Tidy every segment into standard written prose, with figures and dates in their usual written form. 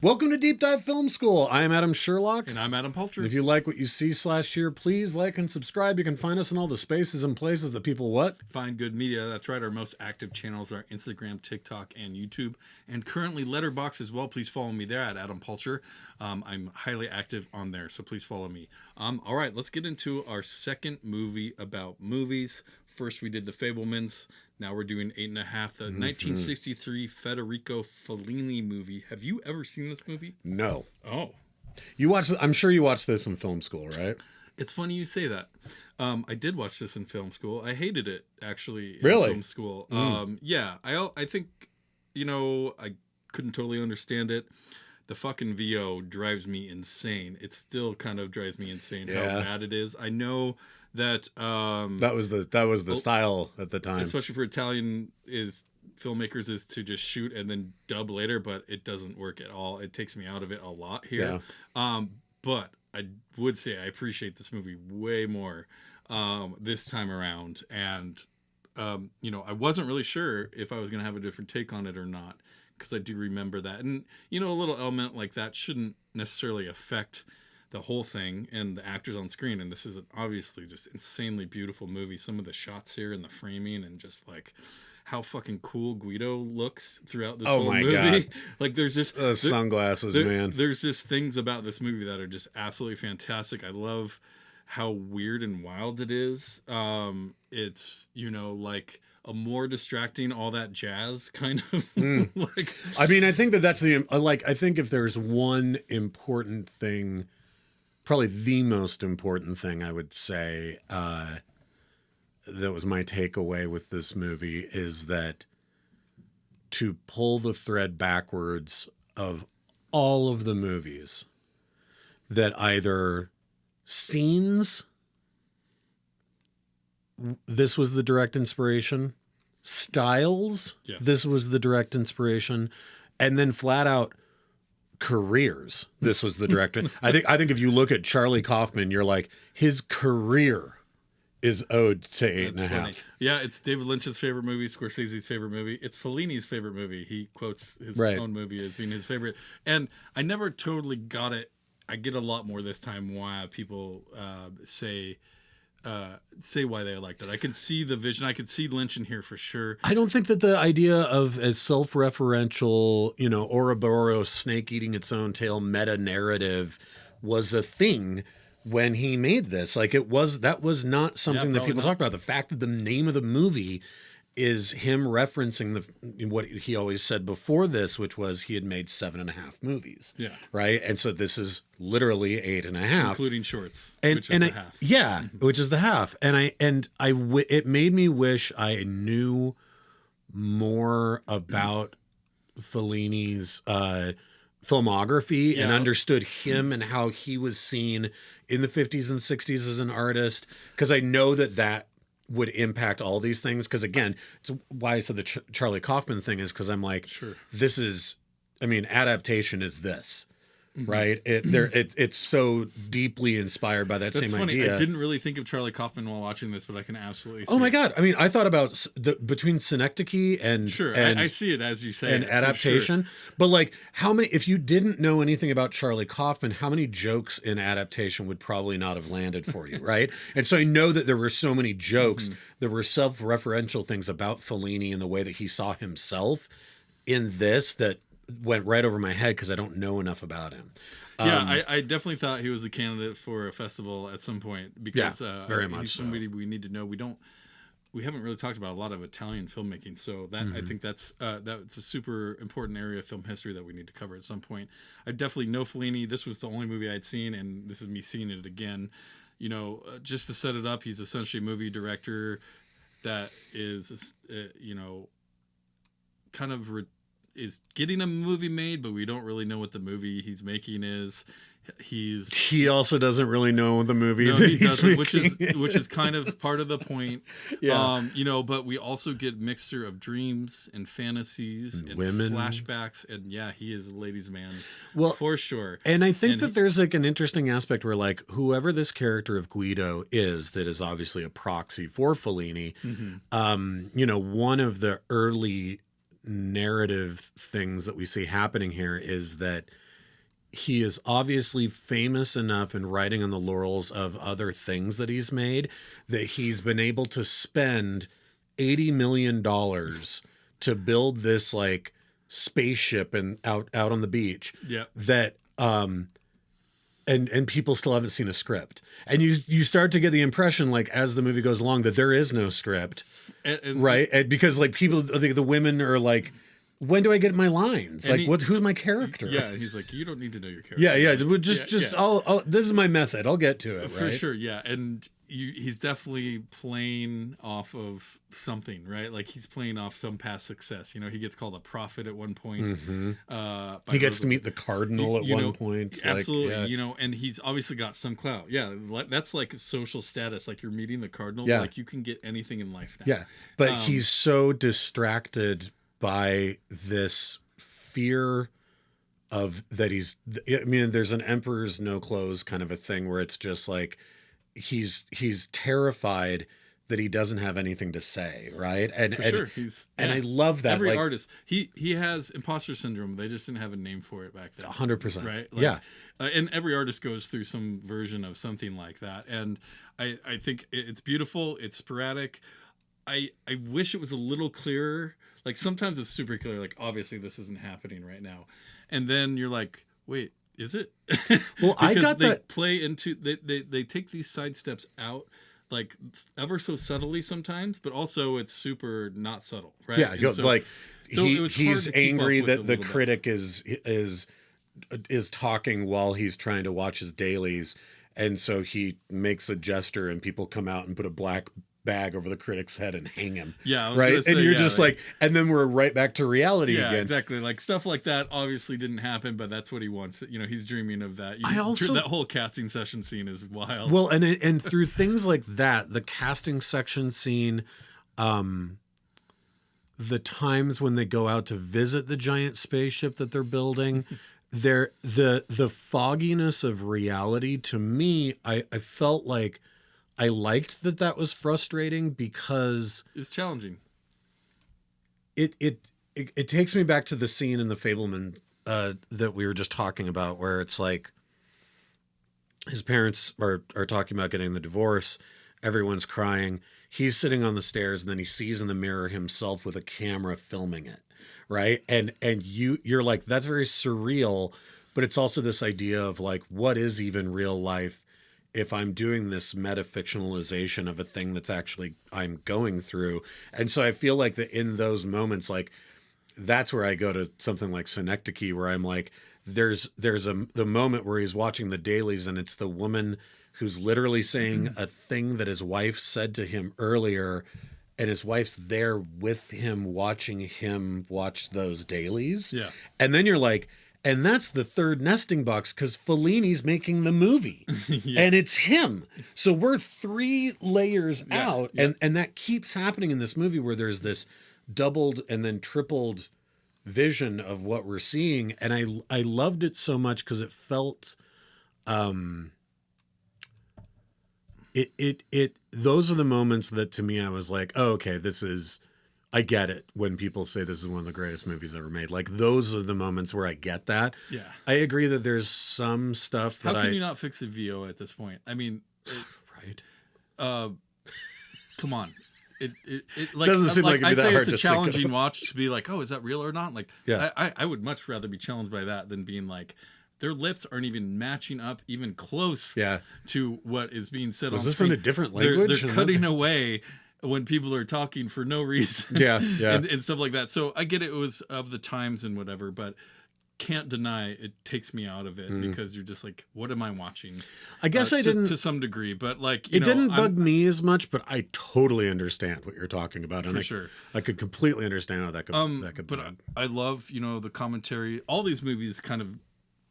Welcome to Deep Dive Film School. I am Adam Sherlock. And I'm Adam Poulter. And if you like what you see /hear, please like and subscribe. You can find us in all the spaces and places that people what? Find good media. That's right. Our most active channels are Instagram, TikTok, and YouTube. And currently Letterboxd as well. Please follow me there at Adam Poulter. I'm highly active on there, so please follow me. All right, let's get into our second movie about movies. First, we did The Fabelmans. Now we're doing 8.5, the 1963 Federico Fellini movie. Have you ever seen this movie? No. Oh. I'm sure you watched this in film school, right? It's funny you say that. I did watch this in film school. I hated it, actually, in Really? film school. Yeah, I think, I couldn't totally understand it. The fucking VO drives me insane. It still kind of drives me insane how bad it is. I know that that was the style at the time, especially for Italian filmmakers, is to just shoot and then dub later, but it doesn't work at all. It takes me out of it a lot here. But I would say I appreciate this movie way more this time around, and I wasn't really sure if I was gonna have a different take on it or not, because I do remember that, and a little element like that shouldn't necessarily affect the whole thing and the actors on screen. And this is obviously just insanely beautiful movie. Some of the shots here and the framing and just like how fucking cool Guido looks throughout this whole movie. God. Like there's just sunglasses, man. There's just things about this movie that are just absolutely fantastic. I love how weird and wild it is. It's, like a more distracting, all that jazz kind of like. I mean, I think that's I think if there's one important thing, probably the most important thing I would say that was my takeaway with this movie is that to pull the thread backwards of all of the movies that either scenes, this was the direct inspiration, styles, this was the direct inspiration, and then flat out careers, this was the director. I think if you look at Charlie Kaufman, you're like, his career is owed to 8.5. Yeah, it's David Lynch's favorite movie, Scorsese's favorite movie. It's Fellini's favorite movie. He quotes his own movie as being his favorite. And I never totally got it. I get a lot more this time why people say why they liked it. I can see the vision. I could see Lynch in here for sure. I don't think that the idea of as self-referential, Ouroboros snake eating its own tail meta narrative was a thing when he made this. Like that was not something that people talked about. The fact that the name of the movie is him referencing what he always said before this, which was he had made 7.5 movies. Yeah. Right. And so this is literally 8.5, including shorts, which is the half. Yeah, which is the half. And it made me wish I knew more about Fellini's filmography and understood him and how he was seen in the 50s and 60s as an artist, because I know that would impact all these things. Because again, it's why I said the Charlie Kaufman thing is because I'm like, this is, adaptation is this. Right, it's so deeply inspired by that same idea. I didn't really think of Charlie Kaufman while watching this, but I can absolutely see my God. I thought about between synecdoche and I see it as you say and adaptation. But like, how many? If you didn't know anything about Charlie Kaufman, how many jokes in adaptation would probably not have landed for you, right? And so I know that there were so many jokes. There were self-referential things about Fellini and the way that he saw himself in this that went right over my head because I don't know enough about him. I definitely thought he was a candidate for a festival at some point because very much he's somebody we need to know. We haven't really talked about a lot of Italian filmmaking, so that I think that's a super important area of film history that we need to cover at some point. I definitely know Fellini. This was the only movie I'd seen, and this is me seeing it again. Just to set it up, he's essentially a movie director that is, kind of is getting a movie made, but we don't really know what the movie he's making is. He also doesn't really know the movie which is kind of part of the point. But we also get mixture of dreams and fantasies and women, flashbacks, and he is a ladies' man, for sure. And I think that there's like an interesting aspect where like whoever this character of Guido is, that is obviously a proxy for Fellini. One of the early narrative things that we see happening here is that he is obviously famous enough and riding on the laurels of other things that he's made that he's been able to spend $80 million to build this like spaceship and out on the beach. Yeah. That and people still haven't seen a script. And you start to get the impression, like, as the movie goes along, that there is no script. Right? And because like people, the women are like, when do I get my lines? Like, who's my character? Yeah, he's like, you don't need to know your character. Yeah. I'll this is my method. I'll get to it. For right? sure. Yeah, and he's definitely playing off of something, right? Like he's playing off some past success. You know, he gets called a prophet at one point. Mm-hmm. He gets to meet the cardinal at one point. Absolutely. Like, yeah. You know, and he's obviously got some clout. Yeah, that's like social status. Like you're meeting the cardinal. Yeah. Like you can get anything in life now. Yeah, but he's so distracted by this fear of that he's. I mean, there's an emperor's no clothes kind of a thing where it's just like he's terrified that he doesn't have anything to say, right? And For sure. And I love that. Every like, artist, he has imposter syndrome. They just didn't have a name for it back then. 100%. Right? Like, yeah. And every artist goes through some version of something like that. And I think it's beautiful. It's sporadic. I wish it was a little clearer. Like sometimes it's super clear. Like obviously this isn't happening right now. And then you're like, wait, is it? Well, I got they that. play into they take these side steps out like ever so subtly sometimes, but also it's super not subtle, right? Yeah, like he's angry that the critic is talking while he's trying to watch his dailies, and so he makes a gesture and people come out and put a black bag over the critic's head and hang him. Yeah, right. And you're just like, and then we're right back to reality again. Exactly. Like stuff like that obviously didn't happen, but that's what he wants. You know, he's dreaming of that. That whole casting session scene is wild. Well, and through things like that, the casting section scene, the times when they go out to visit the giant spaceship that they're building, the fogginess of reality, to me, I felt like I liked that was frustrating because it's challenging. It takes me back to the scene in The Fableman that we were just talking about, where it's like his parents are talking about getting the divorce. Everyone's crying. He's sitting on the stairs, and then he sees in the mirror himself with a camera filming it, right? And you're like, that's very surreal, but it's also this idea of like, what is even real life if I'm doing this metafictionalization of a thing that's actually I'm going through. And so I feel like that in those moments, like that's where I go to something like Synecdoche, where I'm like, there's the moment where he's watching the dailies and it's the woman who's literally saying a thing that his wife said to him earlier, and his wife's there with him watch those dailies. Yeah. And then you're like, and that's the third nesting box because Fellini's making the movie and it's him. So we're 3 layers out. Yeah. And that keeps happening in this movie where there's this doubled and then tripled vision of what we're seeing. And I loved it so much because it felt, those are the moments that to me, I was like, oh, okay, I get it when people say this is one of the greatest movies ever made. Like those are the moments where I get that. Yeah. I agree that there's some stuff that How can you not fix a VO at this point? I mean, right. Come on. It like, doesn't seem like it'd be that hard to it's a challenging watch to be like, oh, is that real or not? Like, yeah. I would much rather be challenged by that than being like, their lips aren't even matching up even close to what is being said on screen. Was this in a different language? They're cutting away when people are talking for no reason. Yeah. and stuff like that. So I get it was of the times and whatever, but can't deny it takes me out of it because you're just like, what am I watching? I guess I didn't to some degree, but like it didn't bug me as much, but I totally understand what you're talking about, and for sure I could completely understand how that could. But I love the commentary. All these movies kind of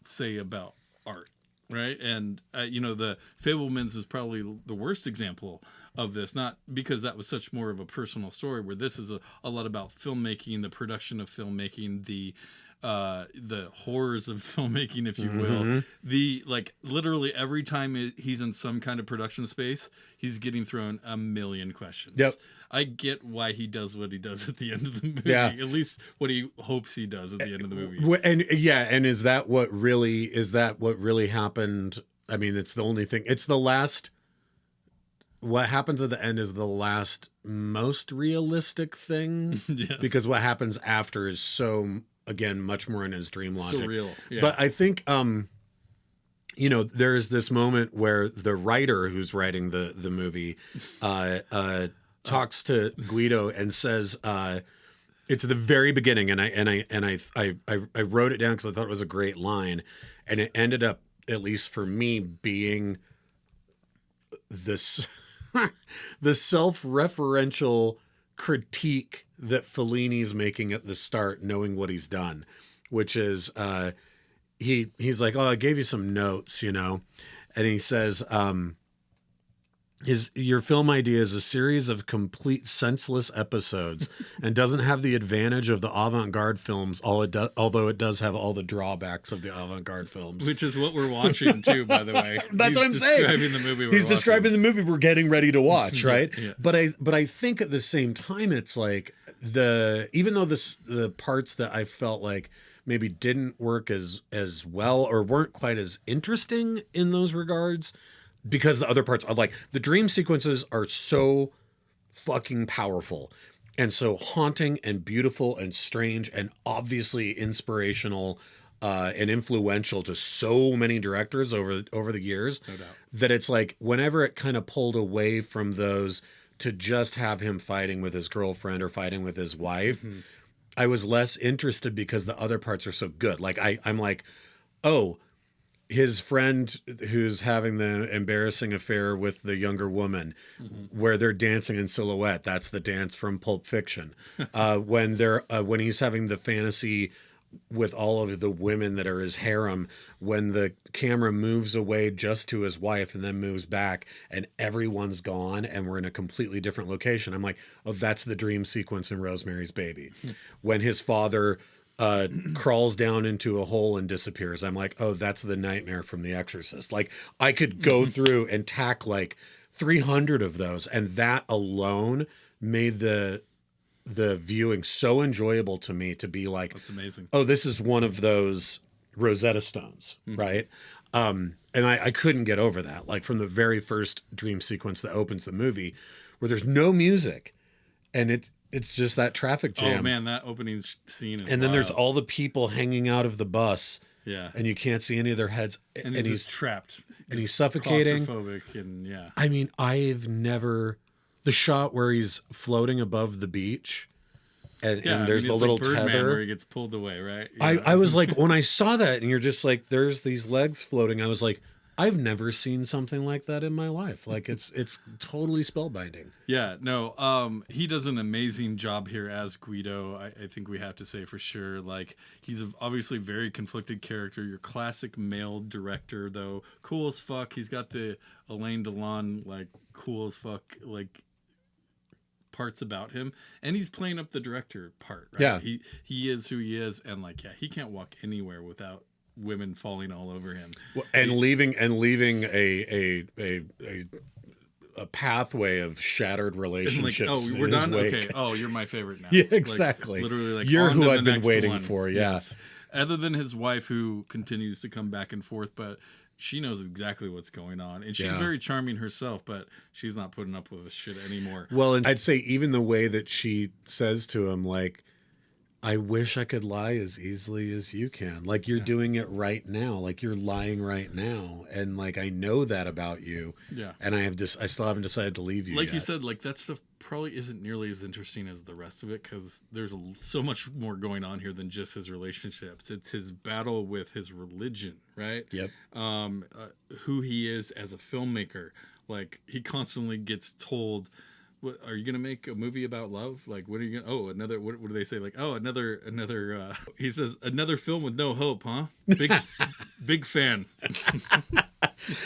say about art, right? And the Fabelmans is probably the worst example of this, not because that was such more of a personal story, where this is a lot about filmmaking, the production of filmmaking, the the horrors of filmmaking, if you will. The like literally every time he's in some kind of production space, he's getting thrown a million questions. Yep. I get why he does what he does at the end of the movie. Yeah. At least what he hopes he does at the end of the movie. And is that what really happened? I mean, it's the only thing. It's the last. What happens at the end is the last most realistic thing. Yes. Because what happens after is so, again, much more in his dream logic. Surreal. Yeah. But I think there's this moment where the writer who's writing the movie talks to Guido and says, it's the very beginning, and I wrote it down because I thought it was a great line, and it ended up, at least for me, being this the self-referential critique that Fellini's making at the start, knowing what he's done, which is he's like, oh, I gave you some notes, and he says, your film idea is a series of complete senseless episodes and doesn't have the advantage of the avant-garde films, although it does have all the drawbacks of the avant-garde films. Which is what we're watching too, by the way. That's what I'm saying. He's describing the movie we're getting ready to watch, right? Yeah. But I think at the same time, it's like even though the parts that I felt like maybe didn't work as well or weren't quite as interesting in those regards, because the other parts are like the dream sequences are so fucking powerful and so haunting and beautiful and strange and obviously inspirational and influential to so many directors over the years, no doubt, that it's like whenever it kind of pulled away from those to just have him fighting with his girlfriend or fighting with his wife, I was less interested because the other parts are so good. Like I'm like, oh, his friend who's having the embarrassing affair with the younger woman, where they're dancing in silhouette. That's the dance from Pulp Fiction. When he's having the fantasy with all of the women that are his harem, when the camera moves away just to his wife and then moves back and everyone's gone and we're in a completely different location. I'm like, oh, that's the dream sequence in Rosemary's Baby. When his father crawls down into a hole and disappears, I'm like, oh, that's the nightmare from The Exorcist. Like I could go through and tack like 300 of those, and that alone made the viewing so enjoyable to me, to be like, that's amazing. Oh, this is one of those Rosetta Stones, right? And I couldn't get over that. Like from the very first dream sequence that opens the movie, where there's no music, and it's just that traffic jam. Oh man, that opening scene is and then wild. there's all the people hanging out of the bus. Yeah. And you can't see any of their heads. And he's trapped. And he's suffocating. Claustrophobic and yeah. I mean, the shot where he's floating above the beach and there's the little like Birdman, tether where he gets pulled away, right? Yeah. I was like, when I saw that and you're just like, there's these legs floating, I was like, I've never seen something like that in my life. Like it's totally spellbinding. Yeah, no, he does an amazing job here as Guido. I think we have to say for sure. Like he's obviously very conflicted character. Your classic male director, though, cool as fuck. He's got the Alain Delon like cool as fuck like parts about him, and he's playing up the director part. Right? Yeah, he is who he is, and like he can't walk anywhere without women falling all over him, and leaving a pathway of shattered relationships. Like, oh, we're done. Okay. Oh, you're my favorite now. Yeah, exactly. Like, literally, like you're who I've been waiting for. Yeah. Yes. Other than his wife, who continues to come back and forth, but she knows exactly what's going on, and she's very charming herself, but she's not putting up with this shit anymore. Well, and I'd say even the way that she says to him, like, I wish I could lie as easily as you can. Like you're doing it right now. Like you're lying right now. And like, I know that about you. Yeah. And I still haven't decided to leave you Like yet. you said, like that stuff probably isn't nearly as interesting as the rest of it, because there's so much more going on here than just his relationships. It's his battle with his religion, right? Yep. Who he is as a filmmaker. Like he constantly gets told, what, are you gonna make a movie about love? Like, what are you gonna? Oh, another. What do they say? Like, oh, another. He says another film with no hope, huh? Big fan.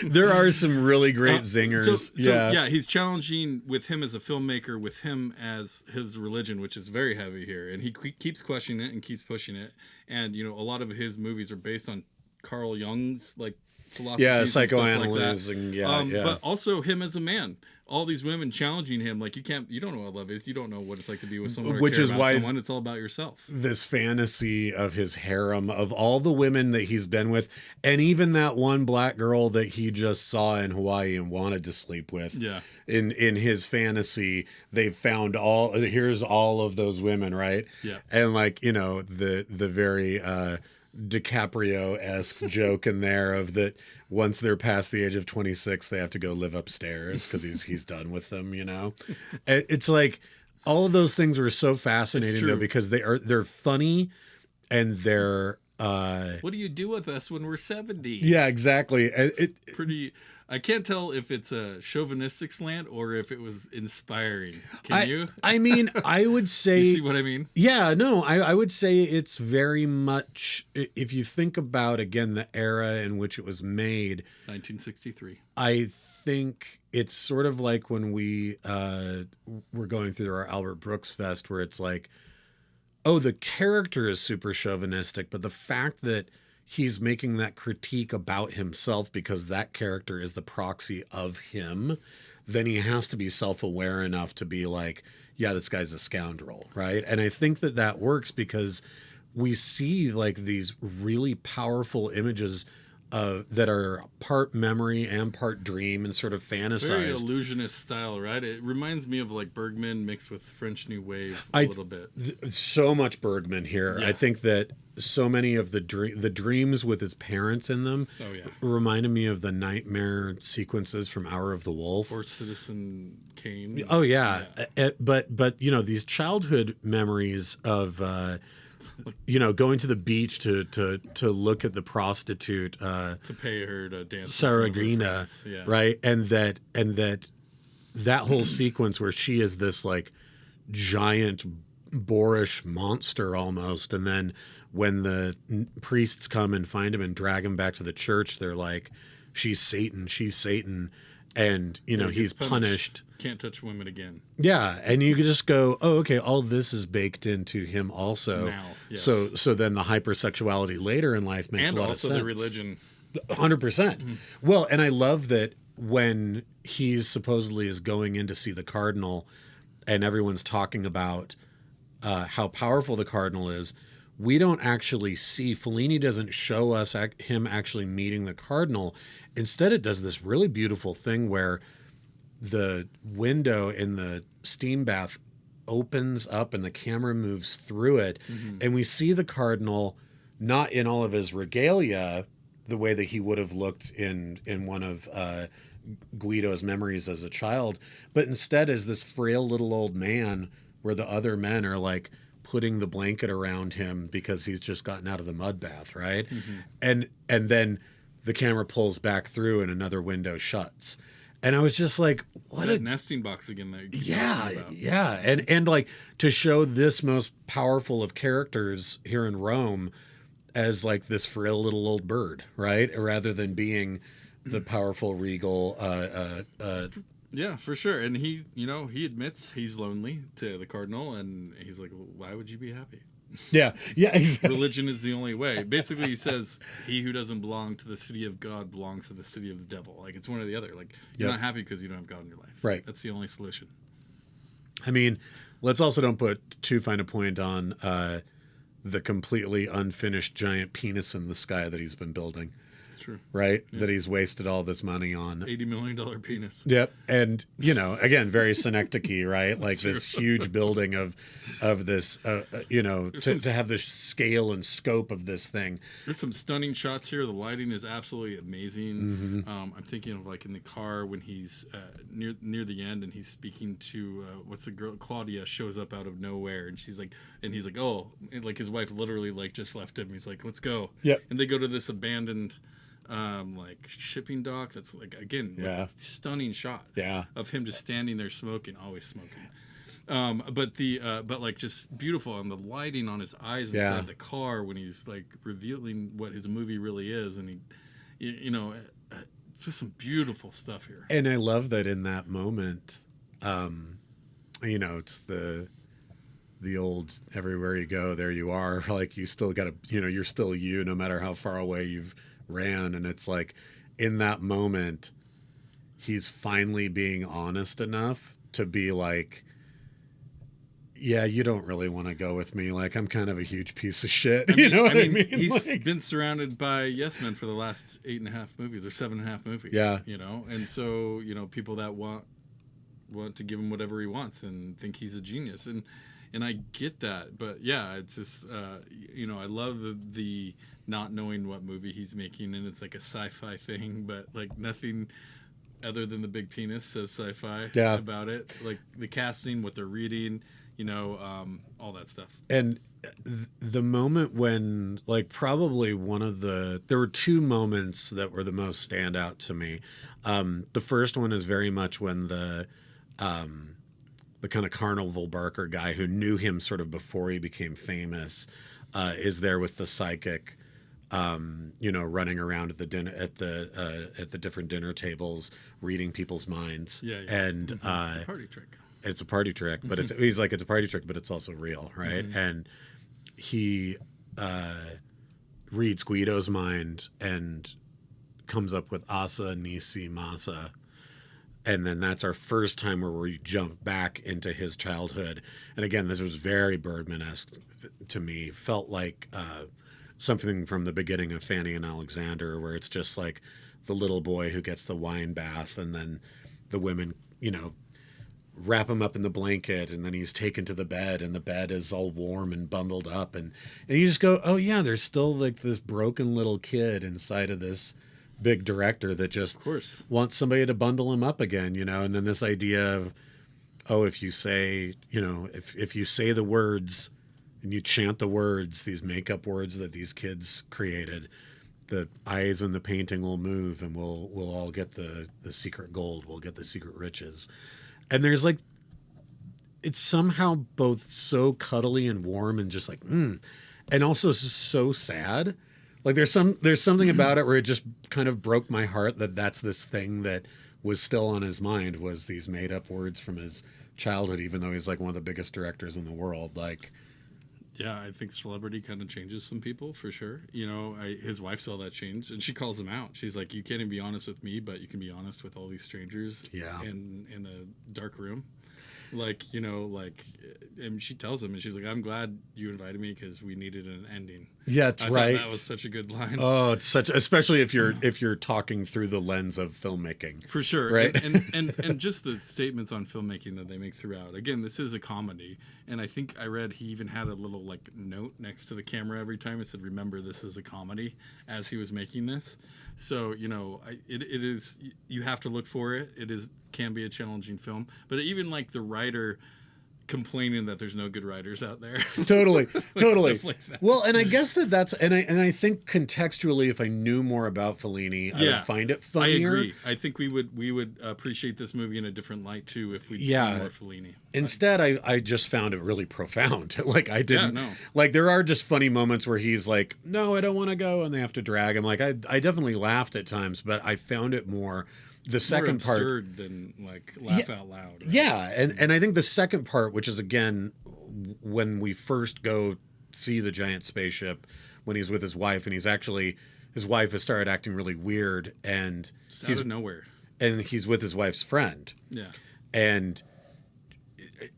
There are some really great zingers. Yeah, he's challenging with him as a filmmaker, with him as his religion, which is very heavy here, and he keeps questioning it and keeps pushing it. And a lot of his movies are based on Carl Jung's like philosophy, psychoanalyzing, but also him as a man. All these women challenging him, like you don't know what love is, you don't know what it's like to be with someone, which is why someone. It's all about yourself. This fantasy of his harem, of all the women that he's been with, and even that one black girl that he just saw in Hawaii and wanted to sleep with. Yeah. In his fantasy, they've found here's all of those women, right? Yeah. And like the very DiCaprio-esque joke in there of that once they're past the age of 26 they have to go live upstairs because he's done with them. It's like all of those things were so fascinating though, because they're funny and they're what do you do with us when we're 70? Yeah, exactly. It's pretty. I can't tell if it's a chauvinistic slant or if it was inspiring. Can you? I mean, I would say... You see what I mean? Yeah, no, I would say it's very much... If you think about, again, the era in which it was made... 1963. I think it's sort of like when we were going through our Albert Brooks Fest, where it's like, oh, the character is super chauvinistic, but the fact that he's making that critique about himself because that character is the proxy of him, then he has to be self-aware enough to be like, yeah, this guy's a scoundrel, right? And I think that works because we see like these really powerful images that are part memory and part dream and sort of fantasized. Very illusionist style, right? It reminds me of like Bergman mixed with French New Wave a little bit. So much Bergman here. Yeah. I think that so many of the dreams with his parents in them reminded me of the nightmare sequences from Hour of the Wolf. Or Citizen Kane. Oh, yeah. But these childhood memories of... going to the beach to look at the prostitute, to pay her to dance, Saragrina, right? And that whole sequence where she is this like giant boorish monster almost, and then when the priests come and find him and drag him back to the church, they're like, she's Satan, and he's punished. Can't touch women again. Yeah, and you could just go, oh, okay, all this is baked into him also. Now, yes. So then the hypersexuality later in life makes a lot of sense. And also the religion. 100%. Mm-hmm. Well, and I love that when he's supposedly is going in to see the cardinal and everyone's talking about how powerful the cardinal is, we don't actually see, Fellini doesn't show us him actually meeting the cardinal. Instead, it does this really beautiful thing where the window in the steam bath opens up and the camera moves through it. Mm-hmm. And we see the cardinal not in all of his regalia, the way that he would have looked in one of Guido's memories as a child, but instead as this frail little old man where the other men are like putting the blanket around him because he's just gotten out of the mud bath, right? Mm-hmm. And then the camera pulls back through and another window shuts. And I was just like, what a nesting box again. Yeah. And like to show this most powerful of characters here in Rome as like this frail little old bird, right? Rather than being the powerful regal. Yeah, for sure. And he admits he's lonely to the cardinal, and he's like, well, why would you be happy? Yeah, exactly. Religion is the only way. Basically, he says, he who doesn't belong to the city of God belongs to the city of the devil. Like, it's one or the other. Like, you're not happy because you don't have God in your life. Right. That's the only solution. I mean, let's also don't put too fine a point on the completely unfinished giant penis in the sky that he's been building. True. Right? Yeah. That he's wasted all this money on. $80 million penis. Yep. And, again, very synecdoche, right? Like this huge building of this, to have the scale and scope of this thing. There's some stunning shots here. The lighting is absolutely amazing. Mm-hmm. I'm thinking of like in the car when he's near the end and he's speaking to, what's the girl? Claudia shows up out of nowhere and he's like, oh, and like his wife literally like just left him. He's like, let's go. Yep. And they go to this abandoned like shipping dock that's like again like stunning shot of him just standing there smoking, always smoking, but like just beautiful, and the lighting on his eyes inside the car when he's like revealing what his movie really is, and he just some beautiful stuff here. And I love that in that moment, you know, it's the old everywhere you go, there you are. Like you still got to, you know, you're still you no matter how far away you've ran. And it's like in that moment, he's finally being honest enough to be like, yeah, you don't really want to go with me. Like, I'm kind of a huge piece of shit. You know what I mean? He's like, been surrounded by yes men for the last 8.5 movies or 7.5 movies. Yeah. You know, and so, you know, people that want to give him whatever he wants and think he's a genius. And I get that. But yeah, it's just, you know, I love the not knowing what movie he's making. And it's like a sci-fi thing, but like nothing other than the big penis says sci-fi about it. Like the casting, what they're reading, you know, all that stuff. And the moment when, like, probably there were two moments that were the most standout to me. The first one is very much when the kind of carnival barker guy who knew him sort of before he became famous is there with the psychic, you know, running around at the different dinner tables, reading people's minds. Yeah. And it's a party trick. It's a party trick, but he's like, it's a party trick, but it's also real, right? Mm-hmm. And he reads Guido's mind and comes up with Asa Nisi Masa. And then that's our first time where we jump back into his childhood. And again, this was very Bergman-esque to me. Felt like something from the beginning of Fanny and Alexander, where it's just like the little boy who gets the wine bath and then the women, you know, wrap him up in the blanket, and then he's taken to the bed, and the bed is all warm and bundled up, and you just go, oh yeah, there's still like this broken little kid inside of this big director that just wants somebody to bundle him up again, you know. And then this idea of, oh, if you say, you know, if you say the words and you chant the words, these make-up words that these kids created, the eyes in the painting will move, and we'll all get the secret gold, we'll get the secret riches. And there's like, it's somehow both so cuddly and warm and just like, and also so sad. Like there's something about it where it just kind of broke my heart that that's this thing that was still on his mind, was these made up words from his childhood, even though he's like one of the biggest directors in the world. Like, yeah, I think celebrity kind of changes some people for sure. You know, his wife saw that change, and she calls him out. She's like, "You can't even be honest with me, but you can be honest with all these strangers." Yeah. In a dark room, like, you know, like, and she tells him, and she's like, "I'm glad you invited me because we needed an ending." Yeah, it's right. That was such a good line. Oh, it's such, especially if you're talking through the lens of filmmaking, for sure, right? And just the statements on filmmaking that they make throughout. Again, this is a comedy, and I think I read he even had a little like note next to the camera every time. It said, "Remember, this is a comedy," as he was making this. So, you know, it is, you have to look for it. It can be a challenging film, but even like the writer complaining that there's no good writers out there. Totally. Like that. Well, and I guess that's and I think contextually, if I knew more about Fellini, I would find it funnier. I agree. I think we would appreciate this movie in a different light too if we'd seen more Fellini. Instead, I just found it really profound. Like I didn't like, there are just funny moments where he's like, "No, I don't want to go," and they have to drag him. Like I definitely laughed at times, but I found it more. The second part, absurd than like laugh out loud. Right? Yeah, and I think the second part, which is again when we first go see the giant spaceship, when he's with his wife, and his wife has started acting really weird, and just out of nowhere, and he's with his wife's friend. Yeah, and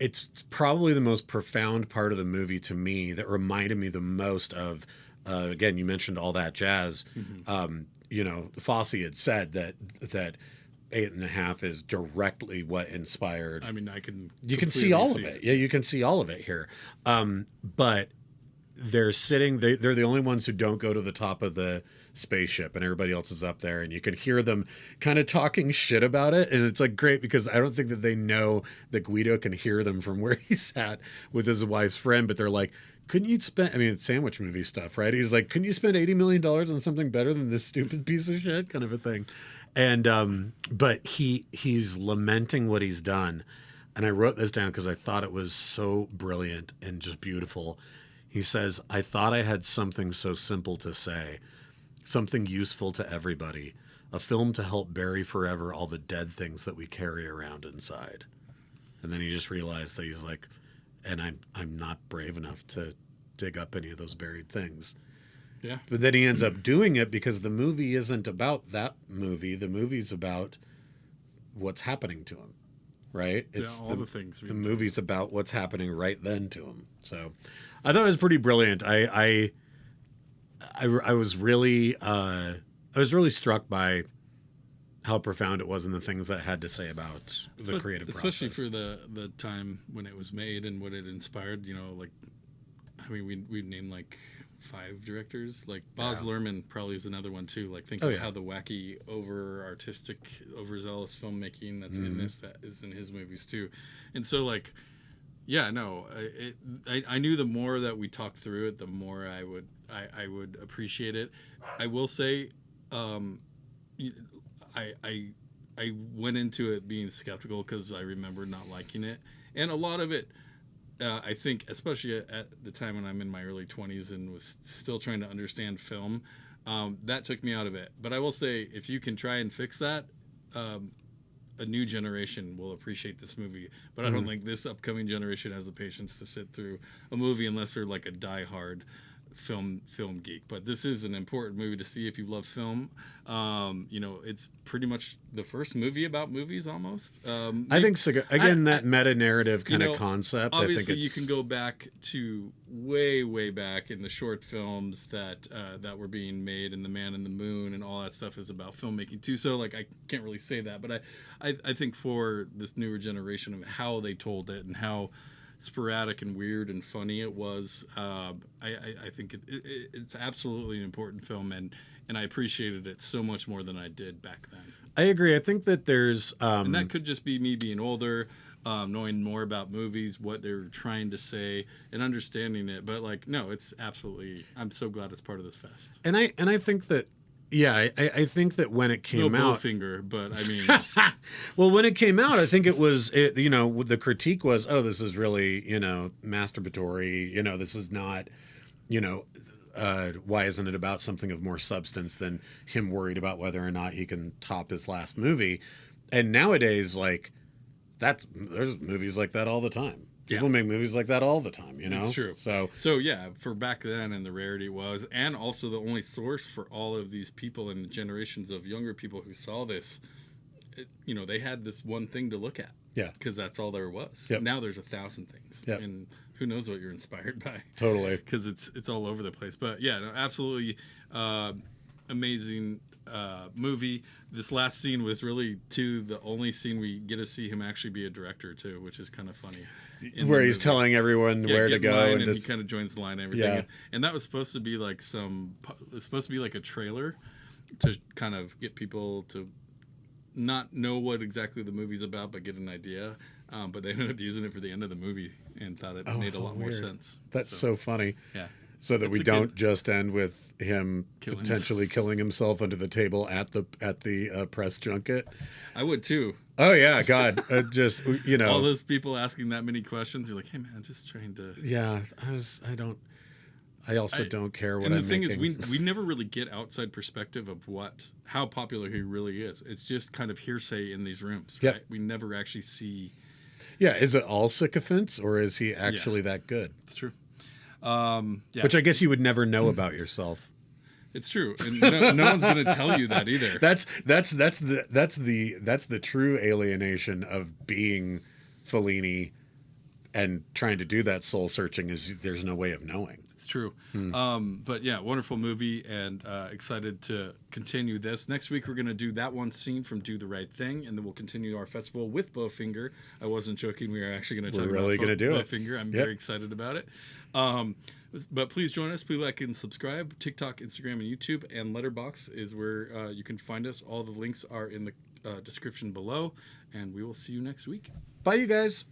it's probably the most profound part of the movie to me that reminded me the most of. Again, you mentioned All That Jazz. Mm-hmm. You know, Fosse had said that 8.5 is directly what inspired. I mean, you can see all of it. Yeah, you can see all of it here. But they're sitting. They're the only ones who don't go to the top of the spaceship, and everybody else is up there, and you can hear them kind of talking shit about it. And it's like great because I don't think that they know that Guido can hear them from where he's at with his wife's friend, but they're like, couldn't you spend, I mean, it's sandwich movie stuff, right? He's like, couldn't you spend $80 million on something better than this stupid piece of shit, kind of a thing. And, but he's lamenting what he's done. And I wrote this down because I thought it was so brilliant and just beautiful. He says, "I thought I had something so simple to say. something useful to everybody, a film to help bury forever all the dead things that we carry around inside. And then he just realized that he's like, and I'm not brave enough to dig up any of those buried things. Yeah. But then he ends up doing it because the movie isn't about that movie. The movie's about what's happening to him, right? It's all the things. The movie's about what's happening right then to him. So I thought it was pretty brilliant. I was really struck by how profound it was and the things that it had to say about the creative process. Especially for the time when it was made and what it inspired, you know, like, I mean, we've named like 5 directors. Like Baz Luhrmann probably is another one too. Like think of how the wacky, over-artistic, overzealous filmmaking that's in this, that is in his movies too. And so like, yeah, no, I knew the more that we talked through it, the more I would appreciate it. I will say, I went into it being skeptical because I remember not liking it, and a lot of it, I think, especially at the time when I'm in my early 20s and was still trying to understand film, that took me out of it. But I will say, if you can try and fix that, a new generation will appreciate this movie. But I don't think this upcoming generation has the patience to sit through a movie unless they're like a diehard film geek. But this is an important movie to see if you love film. You know, it's pretty much the first movie about movies almost. I think so. Again, that meta narrative kind of concept. Obviously, I think you can go back to way back in the short films that were being made, and The Man in the Moon and all that stuff is about filmmaking too. So like, I can't really say that, but I think for this newer generation of how they told it and how sporadic and weird and funny it was, I think it's absolutely an important film, and I appreciated it so much more than I did back then. I agree. I think that there's and that could just be me being older, knowing more about movies, what they're trying to say, and understanding it. But like, no, it's absolutely, I'm so glad it's part of this fest. And I think that, yeah, I think that when it came out, finger, but I mean, well, when it came out, I think it was, you know, the critique was, oh, this is really, you know, masturbatory. You know, this is not, you know, why isn't it about something of more substance than him worried about whether or not he can top his last movie? And nowadays, like, there's movies like that all the time. People make movies like that all the time, you know? It's true. So yeah, for back then and the rarity was, and also the only source for all of these people and generations of younger people who saw this, you know, they had this one thing to look at. Yeah. Because that's all there was. Yep. Now there's 1,000 things. Yep. And who knows what you're inspired by. Totally. Because it's all over the place. But yeah, no, absolutely amazing movie. This last scene was really, too, the only scene we get to see him actually be a director, too, which is kind of funny. Where he's telling everyone where to go, and he kind of joins the line and everything. Yeah. And that was supposed to be like it's supposed to be like a trailer to kind of get people to not know what exactly the movie's about, but get an idea. But they ended up using it for the end of the movie and thought it made a lot more sense. That's so funny. Yeah. So that we don't just end with him potentially killing himself under the table at the press junket. I would too. Oh yeah, God, just, you know, all those people asking that many questions. You're like, hey man, I'm just trying to. Yeah, I also don't care what I'm making. And the thing is, we never really get outside perspective of how popular he really is. It's just kind of hearsay in these rooms, right? We never actually see. Yeah, is it all sycophants, or is he actually that good? It's true. Which I guess you would never know about yourself. It's true, and no one's going to tell you that either. That's the true alienation of being Fellini and trying to do that soul searching, is there's no way of knowing. It's true. But yeah, wonderful movie, and excited to continue this. Next week, we're going to do that one scene from Do the Right Thing, and then we'll continue our festival with Bowfinger. I wasn't joking. We are actually going to talk about Bowfinger. I'm very excited about it. But please join us. Please like and subscribe. TikTok, Instagram, and YouTube, and Letterboxd is where you can find us. All the links are in the description below, and we will see you next week. Bye, you guys.